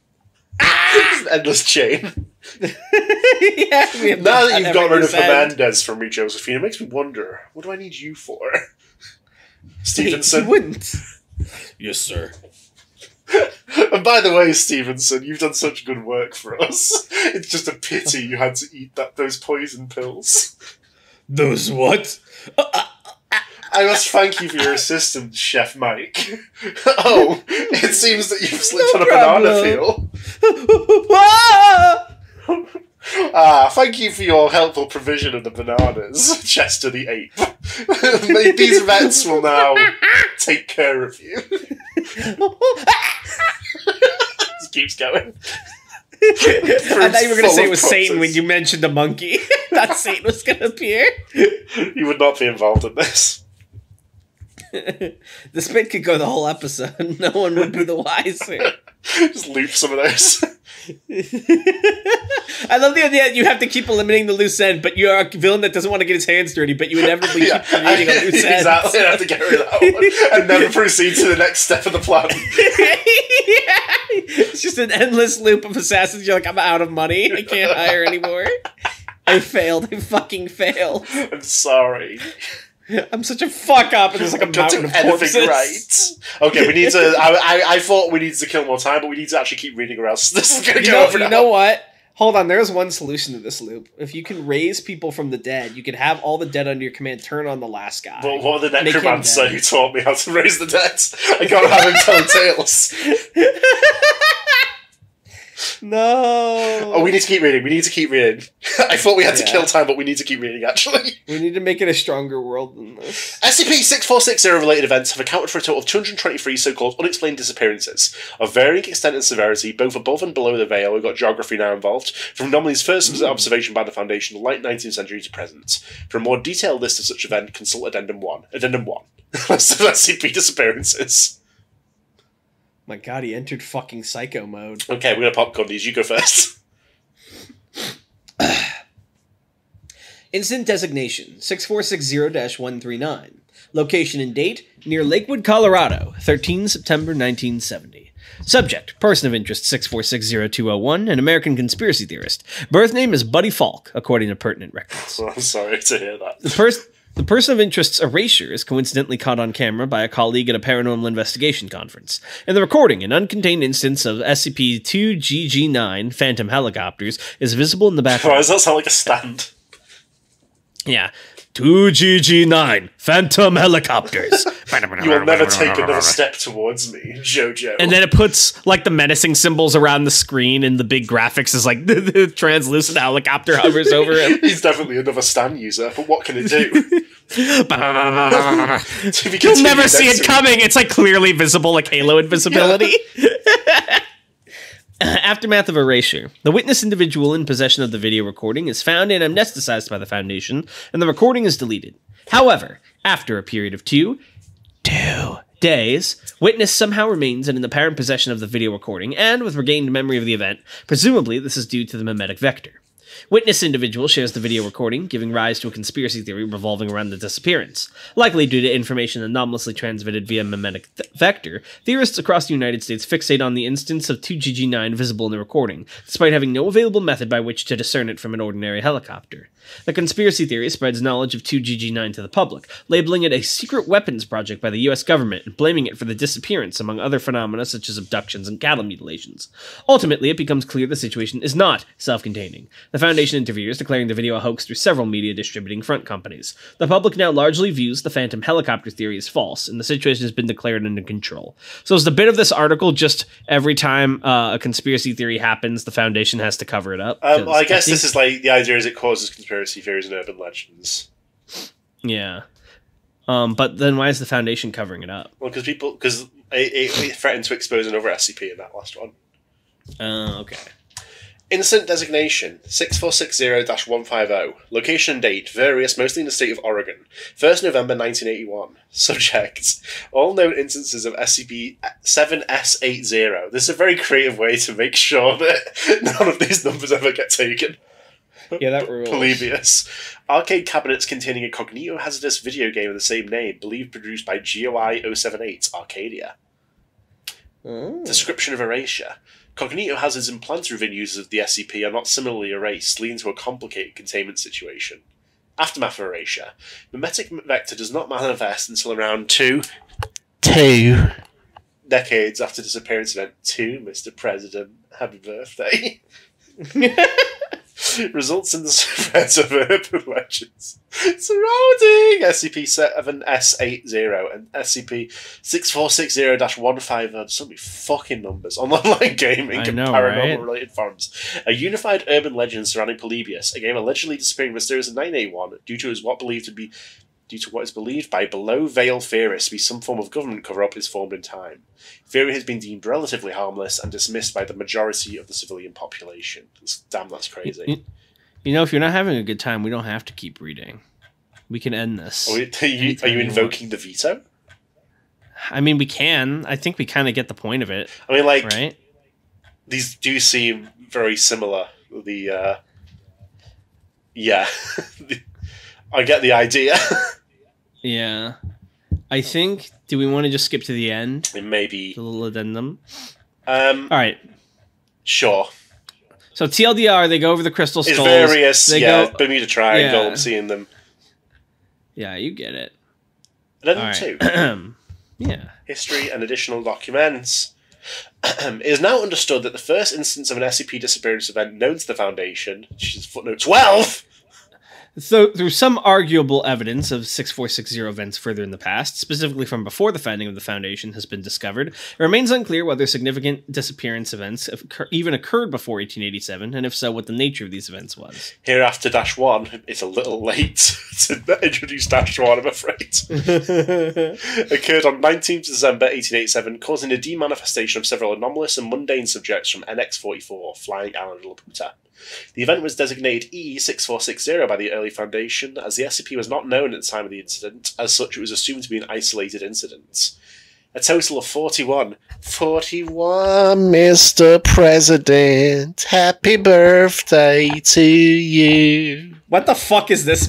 It's an endless chain. Yeah, we have Now that you've got rid of Fernandez, Fernandez from me, Josephine, it makes me wonder, what do I need you for? Stevenson Stevenson? wouldn't. Yes, sir. And by the way, Stevenson, you've done such good work for us. It's just a pity you had to eat those poison pills. Those what? I must thank you for your assistance, Chef Mike. Oh, it seems that you've slipped on a banana peel. Thank you for your helpful provision of the bananas, Chester the ape. These vets will now take care of you. Just keeps going. I thought you were going to Full say of it was Satan corpses. when you mentioned the monkey. That Satan was going to appear. You would not be involved in this. This bit could go the whole episode. No one would be the wiser. Just loop some of those. I love the idea that you have to keep eliminating the loose end, but you're a villain that doesn't want to get his hands dirty, but you inevitably keep creating a loose end. Exactly, I have to get rid of that one. And never proceed to the next step of the plan. It's just an endless loop of assassins. You're like, I'm out of money. I can't hire anymore. I failed. I fucking failed. I'm sorry. I'm such a fuck up, and there's like a Got to mountain of anything corpses. right. Okay, we need to. I thought we needed to kill more time, but we need to actually keep reading, or else this is going to go over You now. know what? Hold on, there's one solution to this loop. If you can raise people from the dead, you can have all the dead under your command turn on the last guy. But what the Make him necromancer dead. who taught me how to raise the dead? I can't have him telling tales. No. Oh, we need to keep reading. We need to keep reading. I thought we had to Yeah. kill time, but we need to keep reading, actually. We need to make it a stronger world than this. SCP-6460 related events have accounted for a total of 223 so-called unexplained disappearances, of varying extent and severity, both above and below the veil. We've got geography now involved, from anomalies first observation by the Foundation in the late 19th century to present. For a more detailed list of such events, consult Addendum 1. Addendum 1. List of SCP disappearances. My god, he entered fucking psycho mode. Okay, we're going to popcorn these. You go first. Incident designation 6460-139. Location and date near Lakewood, Colorado, 13 September 1970. Subject, person of interest 6460201, an American conspiracy theorist. Birth name is Buddy Falk, according to pertinent records. Well, I'm sorry to hear that. The person of interest's erasure is coincidentally caught on camera by a colleague at a paranormal investigation conference. In the recording, an uncontained instance of SCP-2GG9 Phantom helicopters is visible in the Why background. does that sound like a stand? Yeah. 2GG9 Phantom helicopters. You will never take another step towards me, Jojo. And then it puts like the menacing symbols around the screen, and the big graphics is like the translucent helicopter hovers over him. He's definitely another stand user, but what can it do? You'll never see it coming. It's like clearly visible, like Halo invisibility. Aftermath of erasure. The witness individual in possession of the video recording is found and amnesticized by the Foundation, and the recording is deleted. However, after a period of two days, witness somehow remains in apparent possession of the video recording and with regained memory of the event. Presumably, this is due to the mimetic vector. Witness individual shares the video recording, giving rise to a conspiracy theory revolving around the disappearance. Likely due to information anomalously transmitted via mimetic vector, theorists across the United States fixate on the instance of 2GG9 visible in the recording, despite having no available method by which to discern it from an ordinary helicopter. The conspiracy theory spreads knowledge of 2GG9 to the public, labeling it a secret weapons project by the US government and blaming it for the disappearance, among other phenomena such as abductions and cattle mutilations. Ultimately, it becomes clear the situation is not self-containing. The Foundation interferes, declaring the video a hoax through several media distributing front companies. The public now largely views the phantom helicopter theory as false, and the situation has been declared under control. So is the bit of this article just every time a conspiracy theory happens, the Foundation has to cover it up? Well, I guess this is like, the idea is it causes conspiracy theories and urban legends. Yeah. But then why is the Foundation covering it up? Well, because it threatened to expose another SCP in that last one. Okay. Incident designation 6460-150. Location and date various, mostly in the state of Oregon. 1st November 1981. Subject: all known instances of SCP-7S80. This is a very creative way to make sure that none of these numbers ever get taken. Yeah, that rules. Polybius. Arcade cabinets containing a cognito-hazardous video game of the same name, believed produced by GOI 078 Arcadia. Oh. Description of erasure. Cognito hazards implanted within users of the SCP are not similarly erased, leading to a complicated containment situation. Aftermath of erasure. Mimetic vector does not manifest until around two decades after disappearance event 2, Mr. President. Happy birthday. Results in the spread of urban legends surrounding SCP-7S80 and SCP-6460-150. So many fucking numbers on online gaming and paranormal-related forums. A unified urban legend surrounding Polybius, a game allegedly disappearing mysteriously in 1981 due to what is believed by below veil theorists to be some form of government cover-up is formed in time. Theory has been deemed relatively harmless and dismissed by the majority of the civilian population. Damn, that's crazy. You know, if you're not having a good time, we don't have to keep reading. We can end this. Are you invoking the veto? I mean, we can. I think we kind of get the point of it. I mean, like, right? These do seem very similar. Yeah. I get the idea. Yeah. I think, do we want to just skip to the end? It may be. A little addendum. All right. Sure. So TLDR, they go over the crystal skulls. It's various, go, Bermuda Triangle, seeing them. Yeah, you get it. Addendum 2. Yeah. History and additional documents. It is now understood that the first instance of an SCP disappearance event known to the Foundation, which is footnote 12... So, through some arguable evidence of 6460 events further in the past, specifically from before the founding of the Foundation, has been discovered, it remains unclear whether significant disappearance events even occurred before 1887, and if so, what the nature of these events was. Hereafter -1, it's a little late to introduce -1, I'm afraid. Occurred on 19th December 1887, causing a demanifestation of several anomalous and mundane subjects from NX-44, Flying Island Laputa. The event was designated E6460 by the early Foundation, as the SCP was not known at the time of the incident. As such, it was assumed to be an isolated incident. A total of 41, Mr. President. Happy birthday to you. What the fuck is this?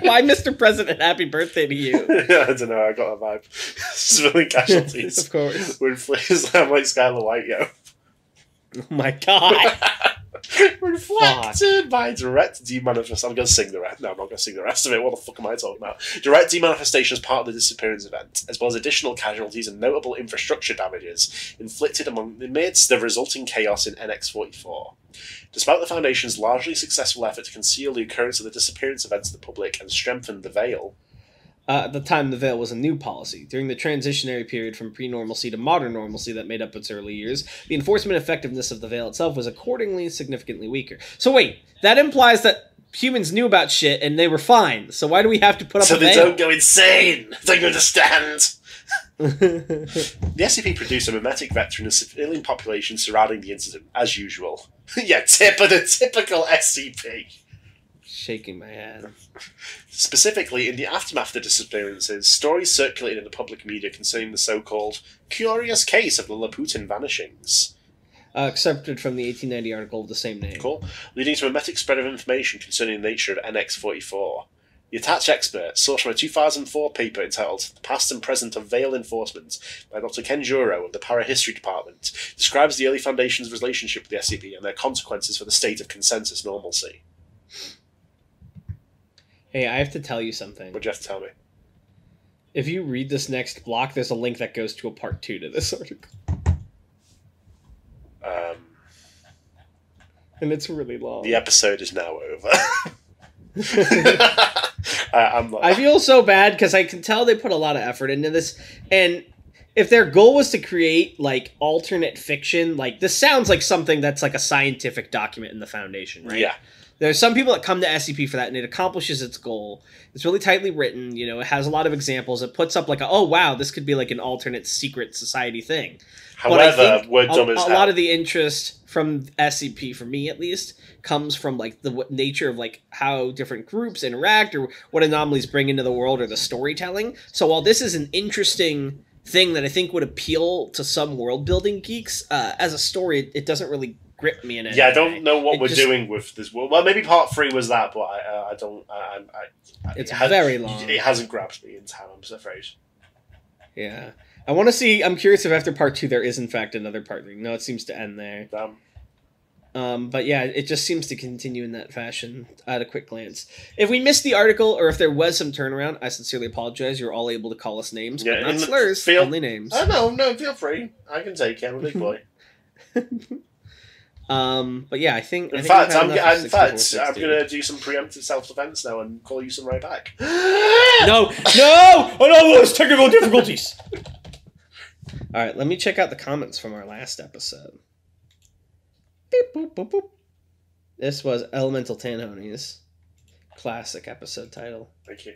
Why, Mr. President, happy birthday to you? I don't know, I got a vibe. Civilian casualties. Of course. We're inflated. I'm like Skylar White, yo. Oh my god. Reflected by direct demanifestation. I'm going to sing the rest. No, I'm not going to sing the rest of it. What the fuck am I talking about? Direct demanifestation as part of the disappearance event, as well as additional casualties and notable infrastructure damages inflicted amidst the resulting chaos in NX-44. Despite the Foundation's largely successful effort to conceal the occurrence of the disappearance events to the public and strengthen the veil, at the time, the veil was a new policy. During the transitionary period from pre-normalcy to modern normalcy that made up its early years, the enforcement effectiveness of the veil itself was accordingly significantly weaker. So wait, that implies that humans knew about shit and they were fine. So why do we have to put up a veil? So they don't go insane! Don't you understand? The SCP produced a mimetic vector in the civilian population surrounding the incident, as usual. Yeah, the typical SCP. Shaking my head. Specifically, in the aftermath of the disappearances, stories circulated in the public media concerning the so-called curious case of the Laputan vanishings. Accepted from the 1890 article of the same name. Cool. Leading to a mimetic spread of information concerning the nature of NX-44. The attached expert, sourced from a 2004 paper entitled The Past and Present of Veil Enforcement by Dr. Ken Juro of the Parahistory Department, describes the early Foundation's relationship with the SCP and their consequences for the state of consensus normalcy. Hey, I have to tell you something. What'd you have to tell me? If you read this next block, there's a link that goes to a part 2 to this article. And it's really long. The episode is now over. I feel so bad because I can tell they put a lot of effort into this. And if their goal was to create, like, alternate fiction, like, this sounds like something that's like a scientific document in the Foundation, right? Yeah. There's some people that come to SCP for that, and it accomplishes its goal. It's really tightly written, you know, it has a lot of examples. It puts up like, oh, wow, this could be like an alternate secret society thing. However, we're dumb as hell. A lot of the interest from SCP, for me at least, comes from like the nature of like how different groups interact or what anomalies bring into the world or the storytelling. So while this is an interesting thing that I think would appeal to some world-building geeks, as a story, it doesn't really grip me in any Yeah, I way. don't know what It we're just- doing with this world. Well, maybe part 3 was that, but I don't. It's it has- very long. It hasn't grabbed me in time, I'm afraid. Yeah. I want to see... I'm curious if after part 2 there is in fact another part 3. No, it seems to end there. But yeah, it just seems to continue in that fashion at a quick glance. If we missed the article, or if there was some turnaround, I sincerely apologize. You're all able to call us names, Yeah, but in not the slurs, field- only names. No, feel free. I can take it. I'm a big boy. But yeah, I think... In fact, I'm gonna do some preemptive self-defense now and call you some right back. No! No! ANOMALOUS! Technical difficulties! Alright, let me check out the comments from our last episode. Beep, boop, boop, boop. This was Elemental Tanhonies. Classic episode title. Thank you.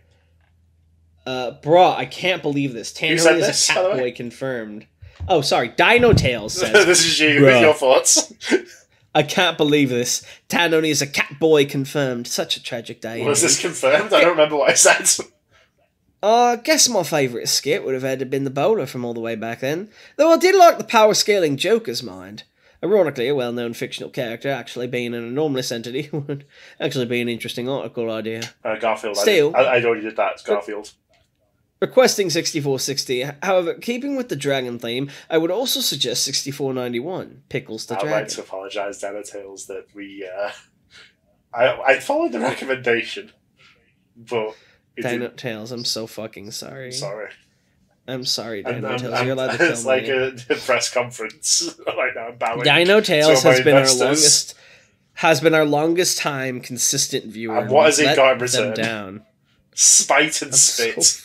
Brah, I can't believe this. Who said Tanhoney is this, a by the cat way? boy confirmed. Oh, sorry. Dino Tails says, This is you Bruh. with your thoughts. I can't believe this. Tanhoney is a cat boy confirmed. Such a tragic day. Was this confirmed? I don't remember what I said. I guess my favourite skit would have had to been the bowler from all the way back then. Though I did like the power scaling Joker's mind. Ironically, a well-known fictional character actually being an anomalous entity would actually be an interesting article idea. Garfield. Still- I already did that. It's Garfield. Requesting 6460, however, keeping with the dragon theme, I would also suggest 6491, Pickles the I'd like Dragon. to apologise, Tales, that we. I followed the recommendation, but it Dino didn't. Tails, I'm so fucking sorry. Sorry. I'm sorry, And Dino Tails. You're allowed to tell it's like me. a press conference right now. I'm bowing. Dino Tails to my has been investors. our longest time consistent viewer. And what has he Let got in them return? down. Spite and I'm spit.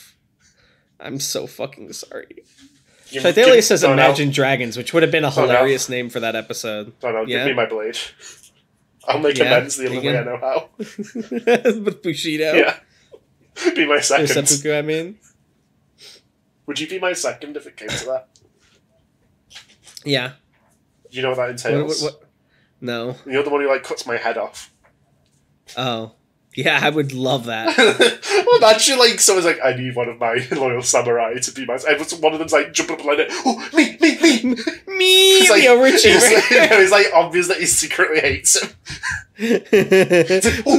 I'm so fucking sorry. Give- Shithalia give- says no, no. Imagine Dragons, which would have been a no. hilarious name for that episode. No, Yeah. give me my blade. I'll make Yeah, amends the only you way I can- know how. With Bushido. Yeah. Be my Or second. seppuku, I mean. Would you be my second if it came to that? Yeah. Do you know what that entails? What? No. You're the one who like cuts my head off. Oh. Yeah, I would love that. Well, imagine like someone's like, I need one of my loyal samurai to be my. And one of them's like jumping up and like, oh, me. Me, It's like, Leo Richie. it's like obvious that he secretly hates him.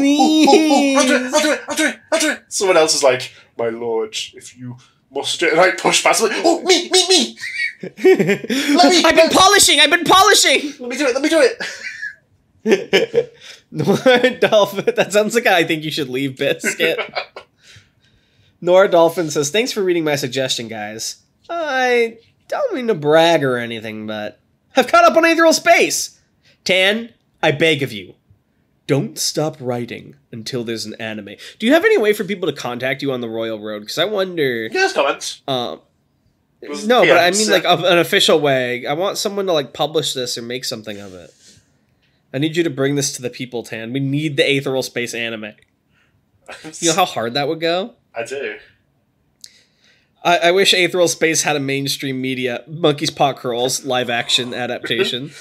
Me. I'll do it. Someone else is like, my lord, if you must do it, and like push past, like, oh, me. I've been polishing. Let me do it. Nora Dolphin. That sounds like I think you should leave Biscuit. Nora Dolphin says, thanks for reading my suggestion, guys. I don't mean to brag or anything, but I've caught up on Aethereal Space. Tan, I beg of you, don't stop writing until there's an anime. Do you have any way for people to contact you on the Royal Road? Because I wonder... Yes, comments. No, Was- but yeah, I mean, so- like, an official way. I want someone to, like, publish this or make something of it. I need you to bring this to the people, Tan. We need the Aethereal Space anime. You know how hard that would go? I do. I wish Aethereal Space had a mainstream media Monkey's Paw Curls live-action adaptation.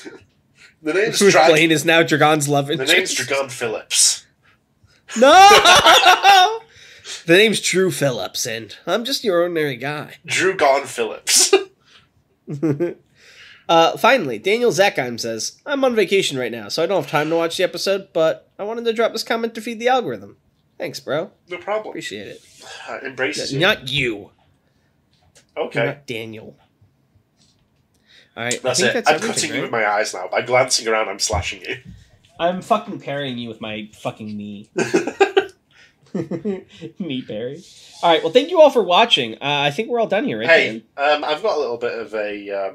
The name's Whose Drag- plane is now Dragon's Love The Interest. name's Dragon Phillips. No! The name's Drew Phillips, and I'm just your ordinary guy. Dragon Phillips. Finally, Daniel Zackheim says, I'm on vacation right now, so I don't have time to watch the episode, but I wanted to drop this comment to feed the algorithm. Thanks, bro. No problem. Appreciate it. Embraces you. Not you. Okay. Not Daniel. Alright, That's I think it. that's I'm everything, cutting you right? with my eyes now. By glancing around, I'm slashing you. I'm fucking parrying you with my fucking knee. Knee parry. Alright, well, thank you all for watching. I think we're all done here, right? Hey, Dan? I've got a little bit of a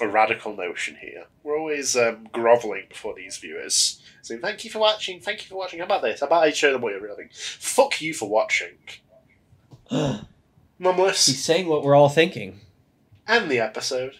radical notion here. We're always grovelling before these viewers. Saying, thank you for watching. How about this? How about I show them what you're really think? Fuck you for watching. He's Mumless. saying what we're all thinking. And the episode.